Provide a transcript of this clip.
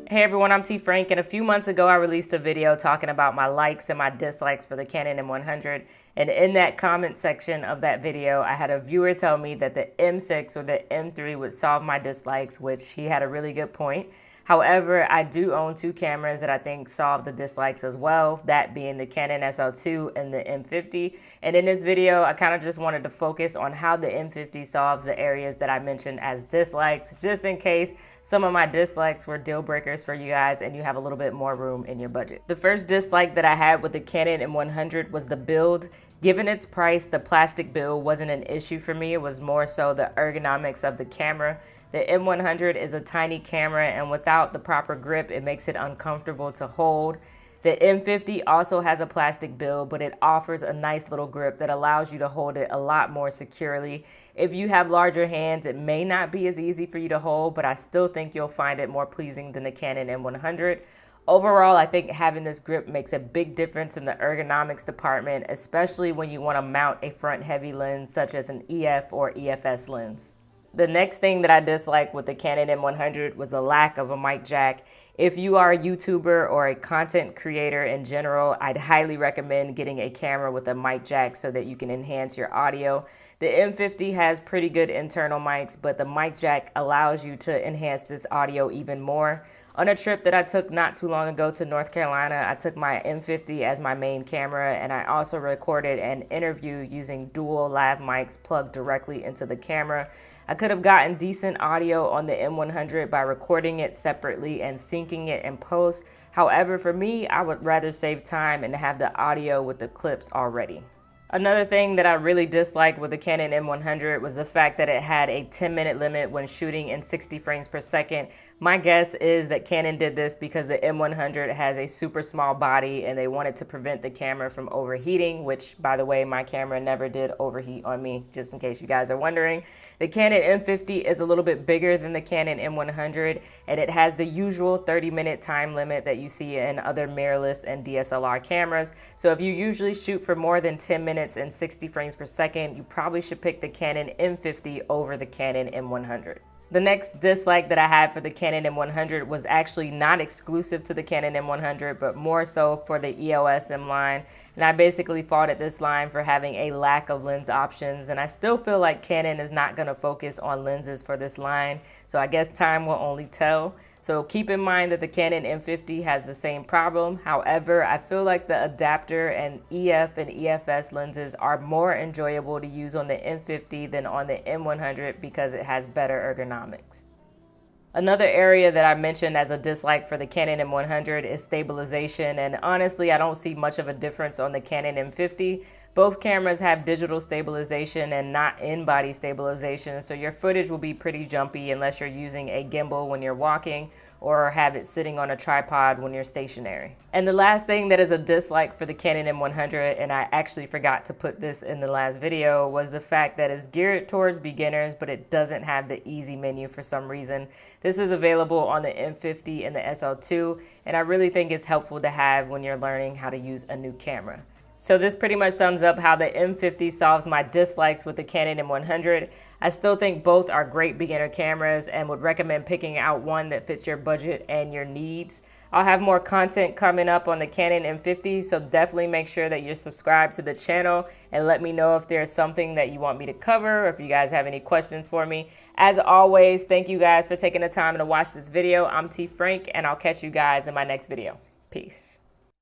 Hey everyone, I'm T Frank, and a few months ago I released a video talking about my likes and my dislikes for the Canon M100, and in that comment section of that video I had a viewer tell me that the M6 or the M3 would solve my dislikes, which he had a really good point. However, I do own two cameras that I think solve the dislikes as well, that being the Canon SL2 and the M50. And in this video, I kind of just wanted to focus on how the M50 solves the areas that I mentioned as dislikes, just in case some of my dislikes were deal breakers for you guys and you have a little bit more room in your budget. The first dislike that I had with the Canon M100 was the build. Given its price, the plastic build wasn't an issue for me. It was more so the ergonomics of the camera. The M100 is a tiny camera, and without the proper grip, it makes it uncomfortable to hold. The M50 also has a plastic build, but it offers a nice little grip that allows you to hold it a lot more securely. If you have larger hands, it may not be as easy for you to hold, but I still think you'll find it more pleasing than the Canon M100. Overall, I think having this grip makes a big difference in the ergonomics department, especially when you want to mount a front-heavy lens such as an EF or EFS lens. The next thing that I disliked with the Canon M100 was the lack of a mic jack. If you are a YouTuber or a content creator in general, I'd highly recommend getting a camera with a mic jack so that you can enhance your audio. The M50 has pretty good internal mics, but the mic jack allows you to enhance this audio even more. On a trip that I took not too long ago to North Carolina, I took my M50 as my main camera, and I also recorded an interview using dual lav mics plugged directly into the camera. I could have gotten decent audio on the M100 by recording it separately and syncing it in post. However, for me, I would rather save time and have the audio with the clips already. Another thing that I really disliked with the Canon M100 was the fact that it had a 10-minute limit when shooting in 60 frames per second. My guess is that Canon did this because the M100 has a super small body and they wanted to prevent the camera from overheating, which, by the way, my camera never did overheat on me, just in case you guys are wondering. The Canon M50 is a little bit bigger than the Canon M100, and it has the usual 30-minute time limit that you see in other mirrorless and DSLR cameras. So if you usually shoot for more than 10 minutes and 60 frames per second, you probably should pick the Canon M50 over the Canon M100. The next dislike that I had for the Canon M100 was actually not exclusive to the Canon M100, but more so for the EOS M line. And I basically faulted this line for having a lack of lens options, and I still feel like Canon is not going to focus on lenses for this line, so I guess time will only tell. So keep in mind that the Canon M50 has the same problem. However, I feel like the adapter and EF and EFS lenses are more enjoyable to use on the M50 than on the M100 because it has better ergonomics. Another area that I mentioned as a dislike for the Canon M100 is stabilization, and honestly, I don't see much of a difference on the Canon M50. Both cameras have digital stabilization and not in-body stabilization, so your footage will be pretty jumpy unless you're using a gimbal when you're walking or have it sitting on a tripod when you're stationary. And the last thing that is a dislike for the Canon M100, and I actually forgot to put this in the last video, was the fact that it's geared towards beginners, but it doesn't have the easy menu for some reason. This is available on the M50 and the SL2, and I really think it's helpful to have when you're learning how to use a new camera. So this pretty much sums up how the M50 solves my dislikes with the Canon M100. I still think both are great beginner cameras and would recommend picking out one that fits your budget and your needs. I'll have more content coming up on the Canon M50, so definitely make sure that you're subscribed to the channel and let me know if there's something that you want me to cover or if you guys have any questions for me. As always, thank you guys for taking the time to watch this video. I'm T Frank, and I'll catch you guys in my next video. Peace.